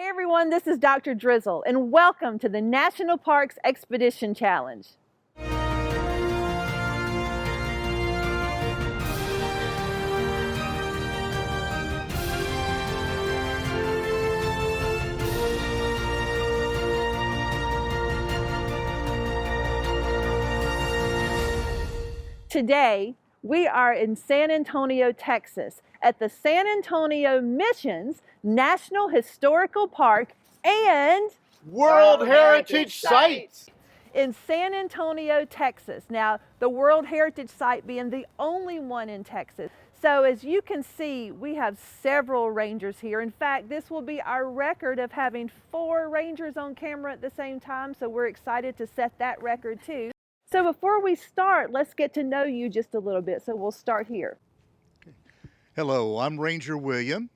Hey everyone, this is Dr. Drizzle, and welcome to the National Parks Expedition Challenge. Today, we are in San Antonio, Texas, at the San Antonio Missions National Historical Park and World Heritage Site in San Antonio, Texas. Now, the World Heritage Site being the only one in Texas. So as you can see, we have several rangers here. In fact, this will be our record of having 4 rangers on camera at the same time. So we're excited to set that record too. So before we start, let's get to know you just a little bit. So we'll start here. Hello, I'm Ranger William.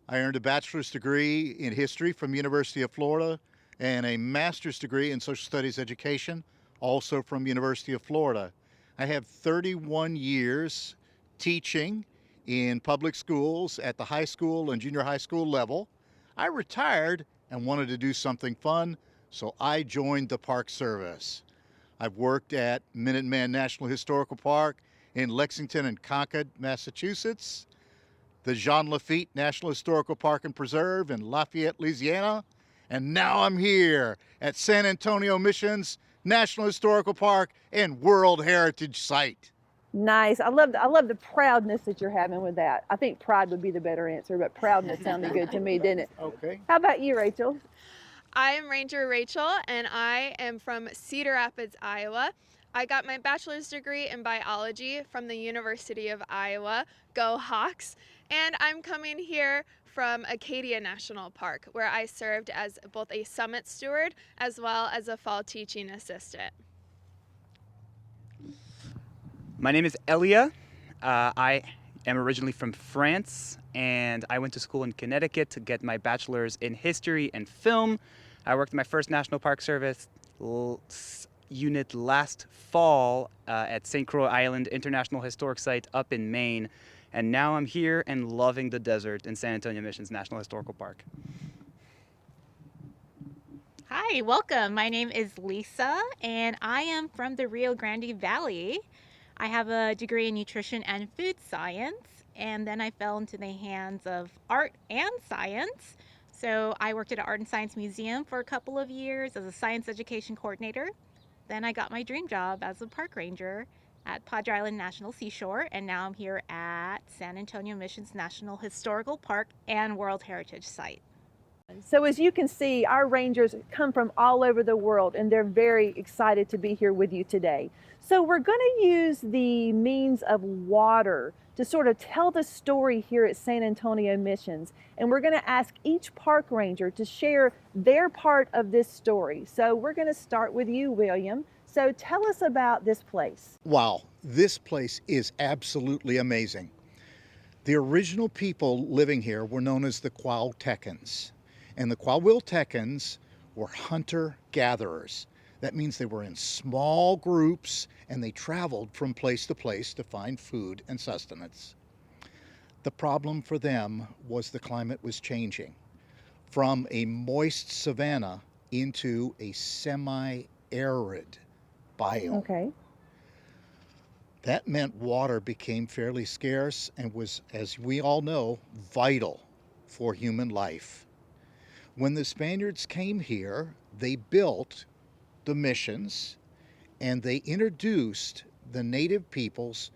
I earned a bachelor's degree in history from University of Florida and a master's degree in social studies education, also from University of Florida. I have 31 years teaching in public schools at the high school and junior high school level. I retired and wanted to do something fun, so I joined the Park Service. I've worked at Minuteman National Historical Park in Lexington and Concord, Massachusetts, the Jean Lafitte National Historical Park and Preserve in Lafayette, Louisiana, and now I'm here at San Antonio Missions National Historical Park and World Heritage Site. Nice. I love the proudness that you're having with that. I think pride would be the better answer, but proudness sounded good to me, didn't it? Okay. How about you, Rachel? I'm Ranger Rachel, and I am from Cedar Rapids, Iowa. I got my bachelor's degree in biology from the University of Iowa. Go Hawks! And I'm coming here from Acadia National Park, where I served as both a summit steward as well as a fall teaching assistant. My name is Elia. I am originally from France, and I went to school in Connecticut to get my bachelor's in history and film. I worked in my first National Park Service unit last fall at St. Croix Island International Historic Site up in Maine, and now I'm here and loving the desert in San Antonio Missions National Historical Park. Hi, welcome. My name is Lisa, and I am from the Rio Grande Valley. I have a degree in nutrition and food science, and then I fell into the hands of art and science. So I worked at an art and science museum for a couple of years as a science education coordinator. Then I got my dream job as a park ranger at Padre Island National Seashore, and now I'm here at San Antonio Missions National Historical Park and World Heritage Site. So as you can see, our rangers come from all over the world, and they're very excited to be here with you today. So we're going to use the means of water to sort of tell the story here at San Antonio Missions. And we're going to ask each park ranger to share their part of this story. So we're going to start with you, William. So tell us about this place. Wow, this place is absolutely amazing. The original people living here were known as the Qualtecans. And the Qualtecans were hunter-gatherers. That means they were in small groups and they traveled from place to place to find food and sustenance. The problem for them was the climate was changing from a moist savanna into a semi-arid biome. Okay. That meant water became fairly scarce and was, as we all know, vital for human life. When the Spaniards came here, they built the missions and they introduced the native peoples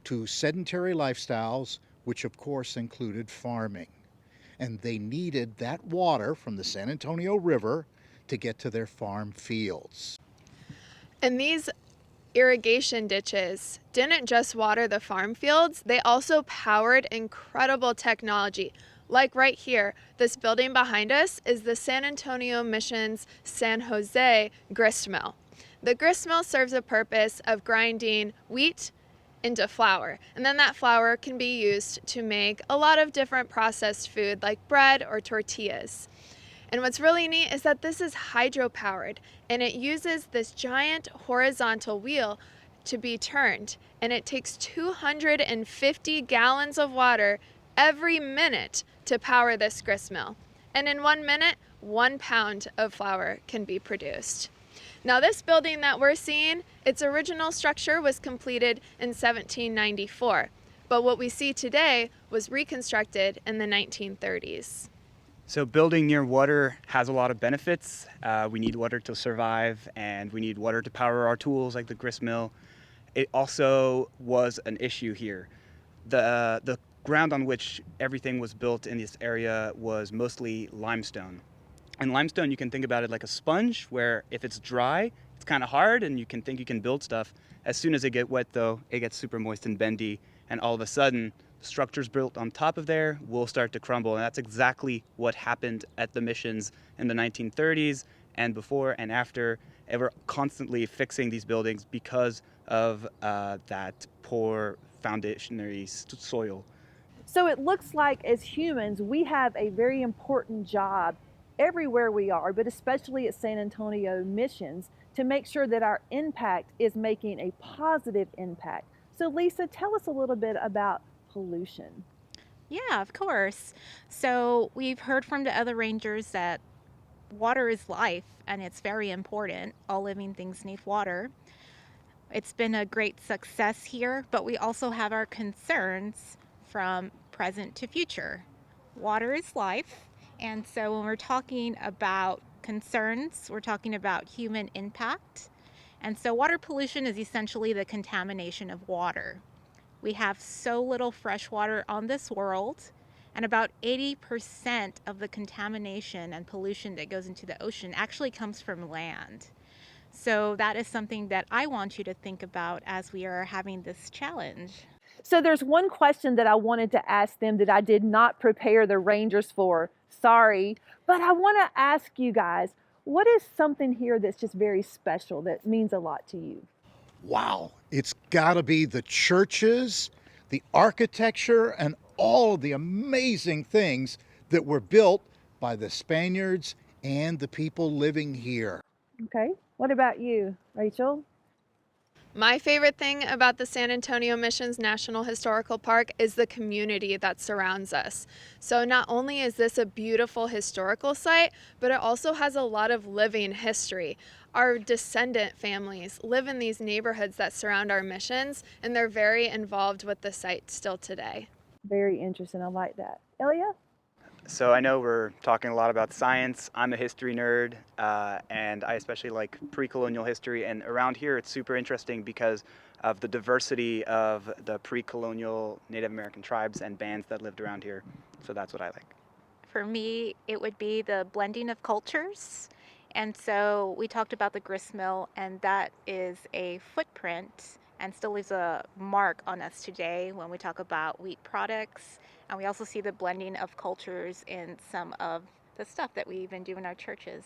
to sedentary lifestyles, which of course included farming. And they needed that water from the San Antonio River to get to their farm fields. And these irrigation ditches didn't just water the farm fields, they also powered incredible technology. Like right here, this building behind us is the San Antonio Missions San Jose grist mill. The grist mill serves a purpose of grinding wheat into flour, and then that flour can be used to make a lot of different processed food like bread or tortillas. And what's really neat is that this is hydro-powered, and it uses this giant horizontal wheel to be turned, and it takes 250 gallons of water every minute to power this grist mill. And in 1 minute, 1 pound of flour can be produced. Now this building that we're seeing, its original structure was completed in 1794, but what we see today was reconstructed in the 1930s. So building near water has a lot of benefits. We need water to survive, and we need water to power our tools like the grist mill. It also was an issue here. The ground on which everything was built in this area was mostly limestone. And limestone, you can think about it like a sponge, where if it's dry, it's kind of hard and you can think you can build stuff. As soon as it gets wet though, it gets super moist and bendy, and all of a sudden, structures built on top of there will start to crumble. And that's exactly what happened at the missions in the 1930s and before and after. And we're constantly fixing these buildings because of that poor foundationary soil. So it looks like as humans, we have a very important job everywhere we are, but especially at San Antonio Missions, to make sure that our impact is making a positive impact. So Lisa, tell us a little bit about pollution. Yeah, of course. So we've heard from the other rangers that water is life and it's very important. All living things need water. It's been a great success here, but we also have our concerns from present to future. Water is life, and so when we're talking about concerns, we're talking about human impact. And so water pollution is essentially the contamination of water. We have so little fresh water on this world, and about 80% of the contamination and pollution that goes into the ocean actually comes from land. So that is something that I want you to think about as we are having this challenge. So there's one question that I wanted to ask them that I did not prepare the Rangers for. Sorry, but I want to ask you guys, what is something here that's just very special that means a lot to you? Wow, it's got to be the churches, the architecture, and all of the amazing things that were built by the Spaniards and the people living here. Okay, what about you, Rachel? My favorite thing about the San Antonio Missions National Historical Park is the community that surrounds us. So not only is this a beautiful historical site, but it also has a lot of living history. Our descendant families live in these neighborhoods that surround our missions, and they're very involved with the site still today. Very interesting, I like that. Elia? So I know we're talking a lot about science. I'm a history nerd, and I especially like pre-colonial history. And around here, it's super interesting because of the diversity of the pre-colonial Native American tribes and bands that lived around here. So that's what I like. For me, it would be the blending of cultures. And so we talked about the grist mill, and that is a footprint and still leaves a mark on us today when we talk about wheat products. And we also see the blending of cultures in some of the stuff that we even do in our churches.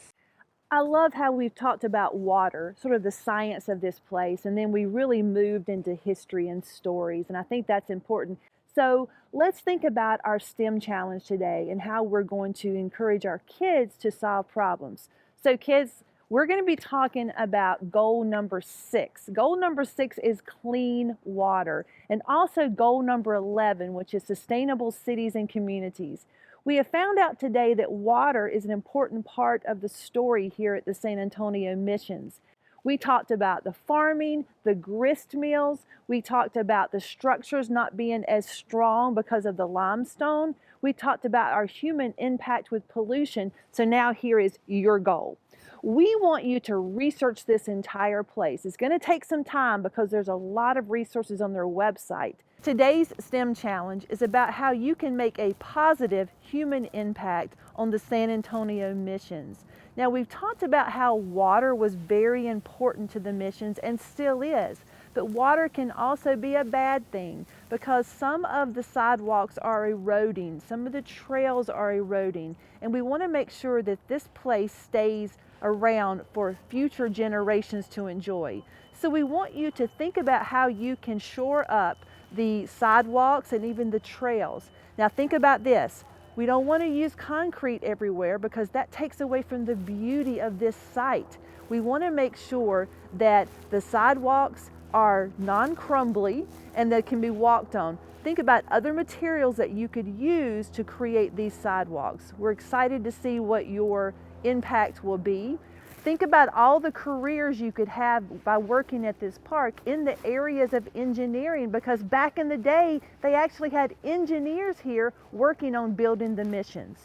I love how we've talked about water, sort of the science of this place, and then we really moved into history and stories, and I think that's important. So let's think about our STEM challenge today and how we're going to encourage our kids to solve problems. So kids, we're going to be talking about goal number 6. Goal number 6 is clean water, and also goal number 11, which is sustainable cities and communities. We have found out today that water is an important part of the story here at the San Antonio Missions. We talked about the farming, the grist mills. We talked about the structures not being as strong because of the limestone. We talked about our human impact with pollution. So now here is your goal. We want you to research this entire place. It's going to take some time because there's a lot of resources on their website. Today's STEM challenge is about how you can make a positive human impact on the San Antonio missions. Now, we've talked about how water was very important to the missions and still is, but water can also be a bad thing because some of the sidewalks are eroding, some of the trails are eroding, and we want to make sure that this place stays around for future generations to enjoy. So we want you to think about how you can shore up the sidewalks and even the trails. Now think about this. We don't want to use concrete everywhere because that takes away from the beauty of this site. We want to make sure that the sidewalks are non-crumbly and that can be walked on. Think about other materials that you could use to create these sidewalks. We're excited to see what your impact will be. Think about all the careers you could have by working at this park in the areas of engineering, because back in the day, they actually had engineers here working on building the missions.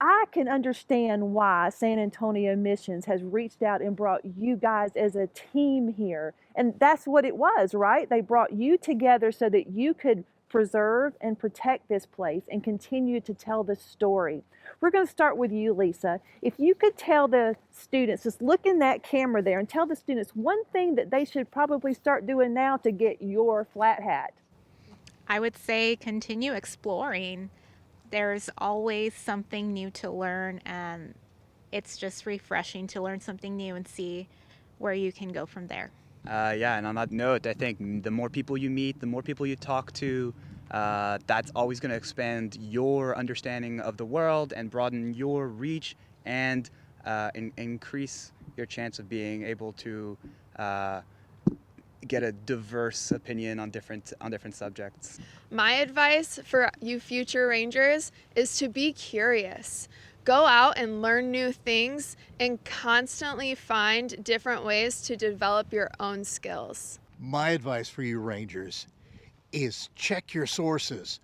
I can understand why San Antonio Missions has reached out and brought you guys as a team here. And that's what it was, right? They brought you together so that you could preserve and protect this place and continue to tell the story. We're going to start with you, Lisa. If you could tell the students, just look in that camera there and tell the students one thing that they should probably start doing now to get your flat hat. I would say continue exploring. There's always something new to learn, and it's just refreshing to learn something new and see where you can go from there. Yeah, and on that note, I think the more people you meet, the more people you talk to, that's always going to expand your understanding of the world and broaden your reach and increase your chance of being able to get a diverse opinion on different subjects. My advice for you future rangers is to be curious. Go out and learn new things and constantly find different ways to develop your own skills. My advice for you Rangers is check your sources.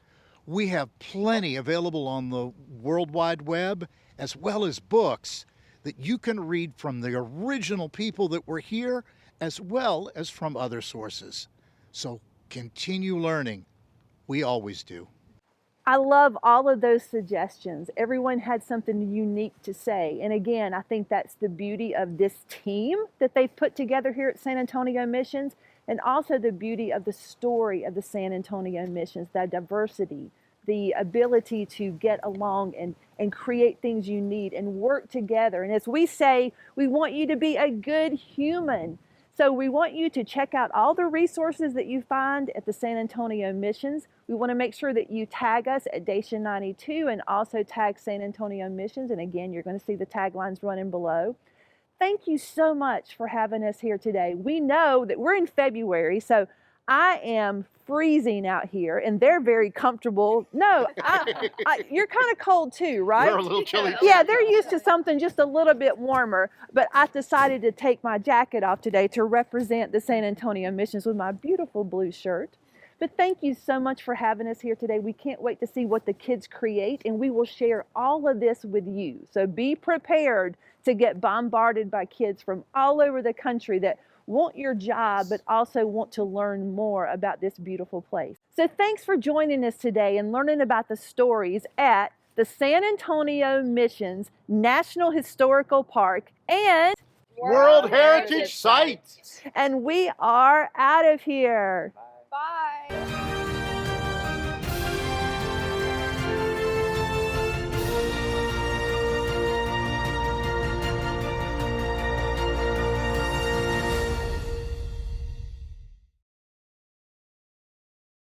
We have plenty available on the World Wide Web, as well as books that you can read from the original people that were here, as well as from other sources. So continue learning. We always do. I love all of those suggestions. Everyone had something unique to say. And again, I think that's the beauty of this team that they've put together here at San Antonio Missions, and also the beauty of the story of the San Antonio Missions, that diversity, the ability to get along and create things you need and work together. And as we say, we want you to be a good human. So we want you to check out all the resources that you find at the San Antonio Missions. We want to make sure that you tag us at Dacia 92 and also tag San Antonio Missions. And again, you're going to see the taglines running below. Thank you so much for having us here today. We know that we're in February, so I am freezing out here and they're very comfortable. No, you're kind of cold too, right? We're a little chilly. Yeah, they're used to something just a little bit warmer, but I decided to take my jacket off today to represent the San Antonio Missions with my beautiful blue shirt. But thank you so much for having us here today. We can't wait to see what the kids create, and we will share all of this with you. So be prepared to get bombarded by kids from all over the country that want your job, but also want to learn more about this beautiful place. So thanks for joining us today and learning about the stories at the San Antonio Missions National Historical Park and World Heritage Site. And we are out of here. Bye.